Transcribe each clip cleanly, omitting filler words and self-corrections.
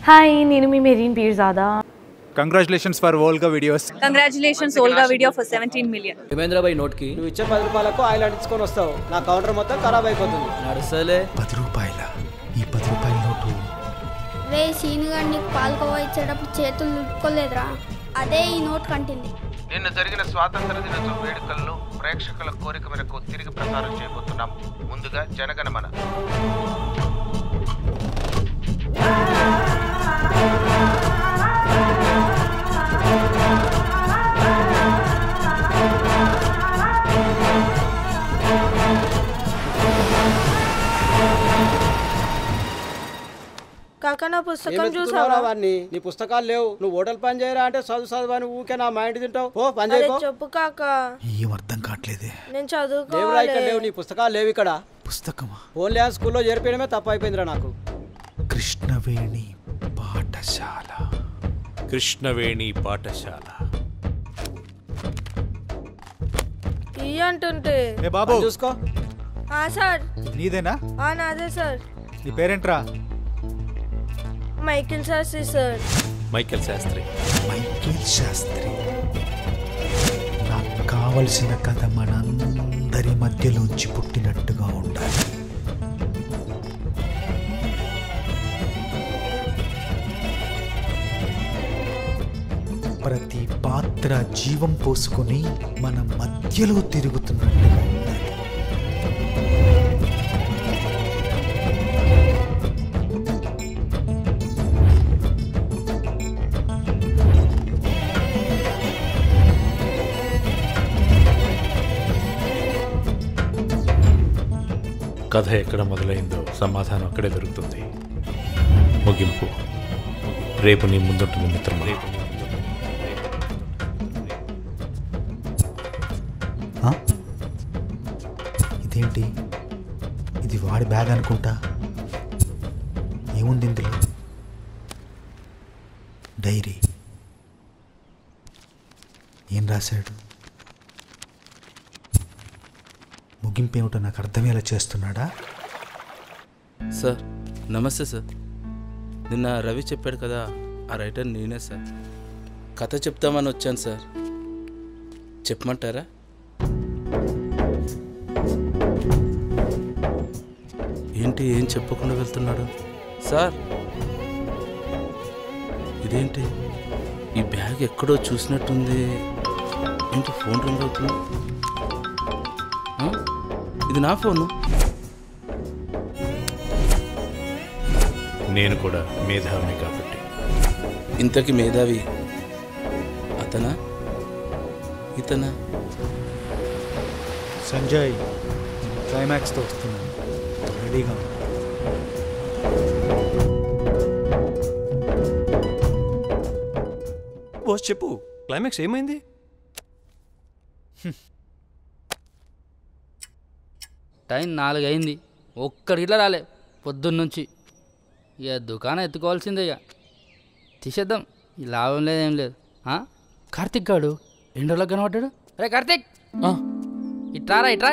Hi, నేను మీ Mehreen Pirzada. Congratulations for Volga videos. Congratulations Volga video for 17 million. Himendra భాయ్ note కి నువ్వు ఇచ్చే 10 రూపాయలకు ఆయిల్ అంటించుకొని వస్తావు, నా కౌంటర్ మొత్తం ఖరాబ్ అయిపోతుంది. నడుస్తలే. 10 రూపాయల ఈ 10 రూపాయల నోటు. రే సీనుగా నీకు పాల్కోవా ఇచ్చేటప్పుడు చేతులు నిలుపుకోలేదురా, అదే ఈ నోట్ కంటింది. నిన్న జరిగిన స్వాతంత్ర దినోత్సవ వేడుకలను ప్రేక్షకుల కోరిక మేరకు తిరిగి ప్రసారం చేయబోతున్నాం. ముందుగా జనగణమన. కాకా నా పుస్తకం చూసావా? నీ పుస్తకాలు లేవు, నువ్వు హోటల్ పని చేయరా అంటే చదువు అని ఊకే నా మైండ్ తింటావు. ఓ పని చేయకో. చెప్పు కాకా. ఏం అర్థం కావట్లేదే. నేను చదువుకోవాలి. ఇక్కడ లేవు, నీ పుస్తకాలు లేవు ఇక్కడ. పుస్తకమా? ఓన్లీ ఆ స్కూల్లో చేరిపోయడమే తప్పు అయిపోయిందిరా నాకు. కృష్ణవేణి పాఠశాల. కృష్ణవేణి పాఠశాల ఇయ్యి అంటుంటే. ఏ బాబు చూసుకో. సార్. నీదేనా? నాదే సార్. నీ పేరేంట్రా? Michael Shastri sir. Michael Shastri. Michael Shastri. నాకు కావలసిన కథ మనందరి మధ్యలోంచి పుట్టినట్టుగా ఉండాలి. ప్రతి పాత్ర జీవం పోసుకొని మన మధ్యలో తిరుగుతున్నట్టుగా ఉండాలి. కథ ఎక్కడ మొదలైందో సమాధానం అక్కడే దొరుకుతుంది. ముగింపు రేపు నీ ముందుంటుంది మిత్రమా. ఇదేంటి? ఇది వాడి బ్యాగ్ అనుకుంటా. ఏముంది ఇందులో? డైరీ. ఏం రాశాడు? ముగింపు ఏమిటో నాకు అర్థమయ్యేలా చేస్తున్నాడా? సార్ నమస్తే సార్. నిన్న రవి చెప్పాడు కదా, ఆ రైటర్ నేనే సార్. కథ చెప్తామని వచ్చాను సార్, చెప్పమంటారా? ఏంటి ఏం చెప్పకుండా వెళ్తున్నాడు సార్? ఇదేంటి ఈ బ్యాగ్ ఎక్కడో చూసినట్టుంది. ఏంటి ఫోన్ రింగ్ అవుతుంది? ఇది నా ఫోను. నేను కూడా మేధావిని కాబట్టి. ఇంతకి మేధావి అతనా ఇతనా? సంజయ్, క్లైమాక్స్తో వస్తున్నాను, రెడీగా. బాస్ చెప్పు, క్లైమాక్స్ ఏమైంది? టైం 4 అయింది, ఒక్కడికిట్లా రాలే పొద్దున్నుంచి. ఇక దుకాణం ఎత్తుకోవాల్సిందే, ఇక తీసేద్దాం. ఈ లాభం లేదు ఏం లేదు. కార్తిక్ గాడు ఎండలోకి కనబడ్డాడు. అరే కార్తిక్, ఇట్రారా ఇట్రా.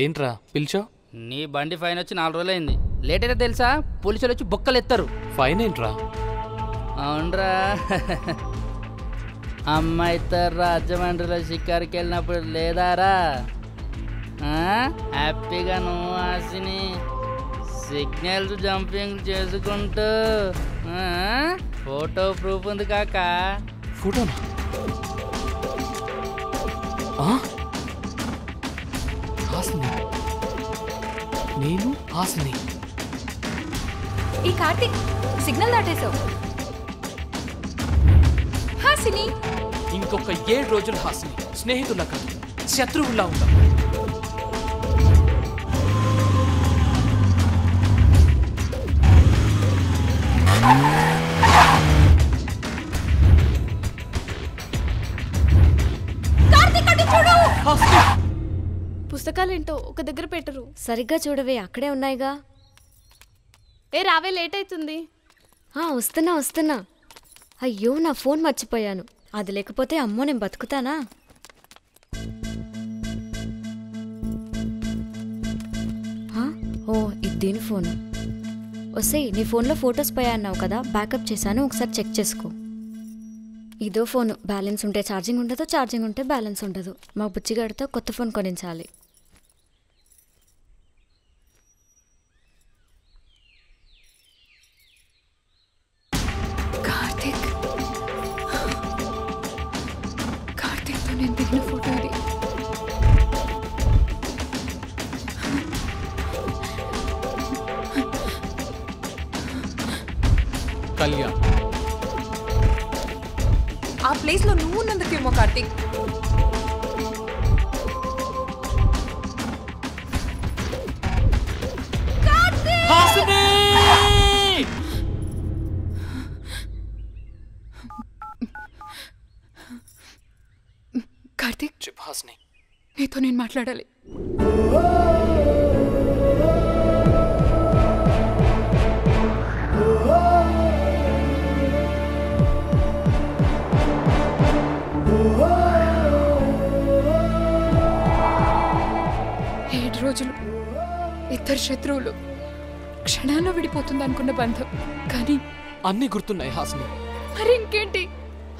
ఏంట్రా పిలిచో? నీ బండి ఫైన్ వచ్చి 4 రోజులు అయింది. లేట్ అయితే తెలుసా, పోలీసులు వచ్చి బొక్కలు ఎత్తారు. ఫైన్ ఏంట్రా? అవునరా, అమ్మాయితో రాజమండ్రిలో షికారుకి వెళ్ళినప్పుడు లేదారా హ్యాపీగా నువ్వు ఆసిని సిగ్నల్స్ జంపింగ్ చేసుకుంటూ ఫోటో ప్రూఫ్ ఉంది కాక. ఫోటోనా? హాసిని, నేను హాసిని. ఈ కార్తిక్ సిగ్నల్ దాటేశావు. హాసిని ఇంకొక 7 రోజులు హాసిని స్నేహితుల్లా కాదు, శత్రువుల్లా ఉంటాం. పుస్తకాలేంటో ఒక దగ్గర పెట్టరు. సరిగ్గా చూడవే, అక్కడే ఉన్నాయిగా. రావే, లేట్ అవుతుంది. వస్తున్నా. అయ్యో, నా ఫోన్ మర్చిపోయాను. అది లేకపోతే అమ్మో నేను బతుకుతానా? ఓ ఇది దీని ఫోన్. వస్తే నీ ఫోన్లో ఫొటోస్ పోయా అన్నావు కదా, బ్యాకప్ చేశాను, ఒకసారి చెక్ చేసుకో. ఇదో ఫోను, బ్యాలెన్స్ ఉంటే ఛార్జింగ్ ఉండదు, ఛార్జింగ్ ఉంటే బ్యాలెన్స్ ఉండదు. మా బుచ్చిగాడితో కొత్త ఫోన్ కొనించాలి. కార్తీక్తో నేను దిగిన ఫోటో ఇది. కళ్యాణ్, ఆ ప్లేస్లో నువ్వు ఉన్నందుకేమో కార్తీక్. కార్తీక్, చెప్పు హాసిని. నీతో నేను మాట్లాడాలి. రోజులు, ఇద్దరు శత్రువులు, క్షణాల్లో విడిపోతుంది అనుకున్న బంధం, కానీ అన్నీ గుర్తున్నాయి హాసిని. మరి ఇంకేంటి,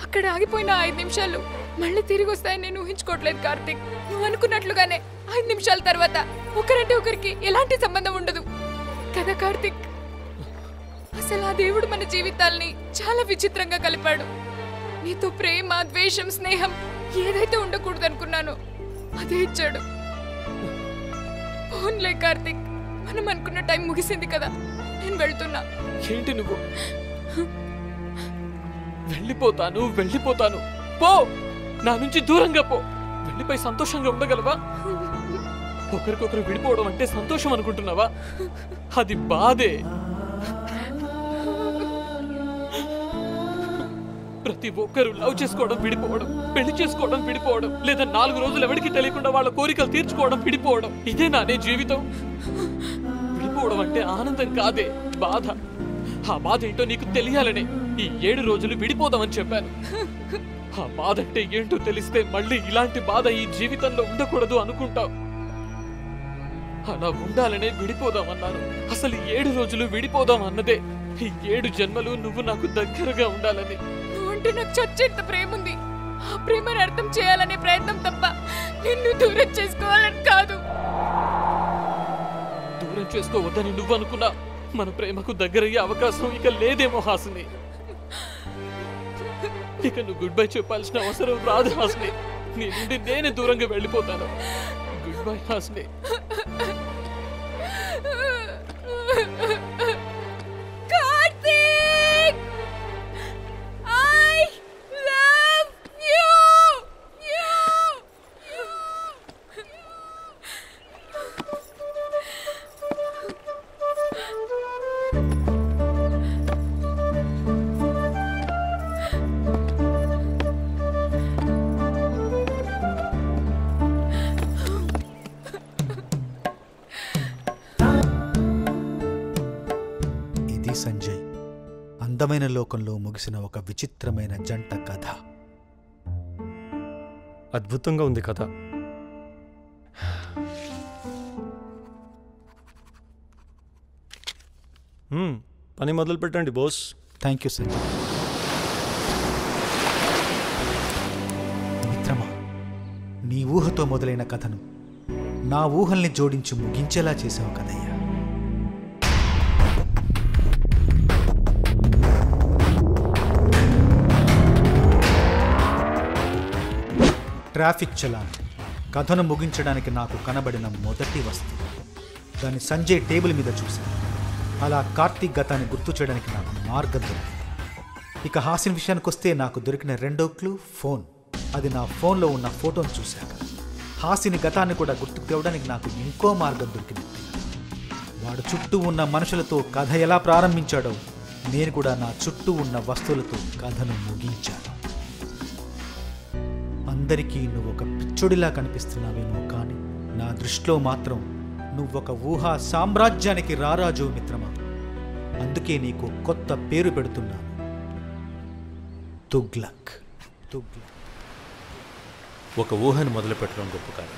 అక్కడ ఆగిపోయిన 5 నిమిషాలు మళ్ళీ తిరిగి వస్తాయని నేను ఊహించుకోవట్లేదు కార్తీక్. నువ్వు అనుకున్నట్లుగానే 5 నిమిషాల తర్వాత ఒకరంటే ఒకరికి ఎలాంటి సంబంధం ఉండదు కదా కార్తీక్. అసలు ఆ దేవుడు మన జీవితాల్ని చాలా విచిత్రంగా కలిపాడు. నీతో ప్రేమ, ద్వేషం, స్నేహం ఏదైతే ఉండకూడదు అనుకున్నానో అదే ఇచ్చాడు. ఫోన్లే కార్తీక్, మనం అనుకున్న టైం ముగిసింది కదా, నేను వెళ్తున్నా. ఏంటి నువ్వు? వెళ్ళిపోతాను పో, నా నుంచి దూరంగా పో. వెళ్ళిపోయి సంతోషంగా ఉండగలవా? ఒకరికొకరు విడిపోవడం అంటే సంతోషం అనుకుంటున్నావా? అది బాధే. ప్రతి ఒక్కరు లవ్ చేసుకోవడం విడిపోవడం, పెళ్లి చేసుకోవడం విడిపోవడం, లేదా 4 రోజులు ఎవరికి తెలియకుండా వాళ్ళ కోరికలు తీర్చుకోవడం విడిపోవడం, ఇదే నానే జీవితం. విడిపోవడం అంటే ఆనందం కాదే, బాధ. ఆ బాధ ఏంటో నీకు తెలియాలనే ఈ 7 రోజులు విడిపోదామని చెప్పాను. ఆ బాధ అంటే ఏంటో తెలిస్తే మళ్ళీ ఇలాంటి బాధ ఈ జీవితంలో ఉండకూడదు అనుకుంటావు. అలా ఉండాలనే విడిపోదామన్నాను. అసలు 7 రోజులు విడిపోదాం అన్నదే ఈ 7 జన్మలు నువ్వు నాకు దగ్గరగా ఉండాలని. అంటే నాకు చచ్చేంత ప్రేమ ఉంది. ఆ ప్రేమను అర్థం చేయాలనే ప్రయత్నం తప్ప నిన్ను దూరం చేసుకోవాలని కాదు. దూరం చేసుకోవద్దని నువ్వు అనుకున్నా మన ప్రేమకు దగ్గరయ్యే అవకాశం ఇక లేదేమో హాసిని. ఇక నువ్వు గుడ్ బై చెప్పాల్సిన అవసరం రాదు హాసిని. నీ నుండి నేనే దూరంగా వెళ్ళిపోతాను. Good bye Hasini. సంజయ్, అందమైన లోకంలో ముగిసిన ఒక విచిత్రమైన జంట కథ. అద్భుతంగా ఉంది కథ. పని మొదలు పెట్టండి బోస్. Thank you Sanjay. మిత్రమా, నీ ఊహతో మొదలైన కథను నా ఊహల్ని జోడించి ముగించేలా చేసావు కదయ్యా. ట్రాఫిక్ చలాన్ కథను ముగించడానికి నాకు కనబడిన మొదటి వస్తువు. దాన్ని సంజయ్ టేబుల్ మీద చూశాను. అలా కార్తీక్ గతాన్ని గుర్తు చేయడానికి నాకు మార్గం దొరికింది. ఇక హాసిని విషయానికి వస్తే నాకు దొరికిన రెండో క్లూ ఫోన్. అది నా ఫోన్లో ఉన్న ఫోటోను చూశాక హాసిని గతాన్ని కూడా గుర్తుకు తేవడానికి నాకు ఇంకో మార్గం దొరికింది. వాడు చుట్టూ ఉన్న మనుషులతో కథ ఎలా ప్రారంభించాడో నేను కూడా నా చుట్టూ ఉన్న వస్తువులతో కథను ముగించాను. అందరికీ నువ్వు ఒక పిచ్చుడిలా కనిపిస్తున్నావేమో, కానీ నా దృష్టిలో మాత్రం నువ్వొక ఊహా సామ్రాజ్యానికి రారాజు మిత్రమా. అందుకే నీకు కొత్త పేరు పెడుతున్నాను, తుగ్లక్. ఒక ఊహను మొదలు పెట్టడం గొప్ప కాదు,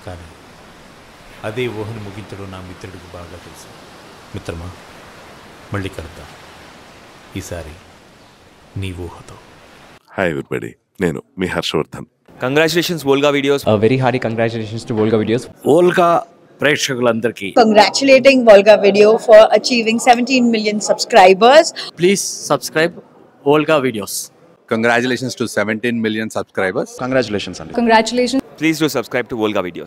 కానీ అదే ఊహను ముగించడం నా మిత్రుడికి బాగా తెలుసు. మిత్రమా, మళ్ళీ కలుద్దాం. ఈసారి నీ ఊహతో. హాయ్ ఎవ్రీబడి, నేను మీ Harshavardhan. Congratulations Volga videos. Very hearty congratulations to Volga videos. Volga ప్రేక్షకులందరికీ congratulating Volga Video for achieving 17 million subscribers. Please subscribe Volga videos. Congratulations to 17 million subscribers. Congratulations, Andy. Congratulations. Please do subscribe to Volga videos.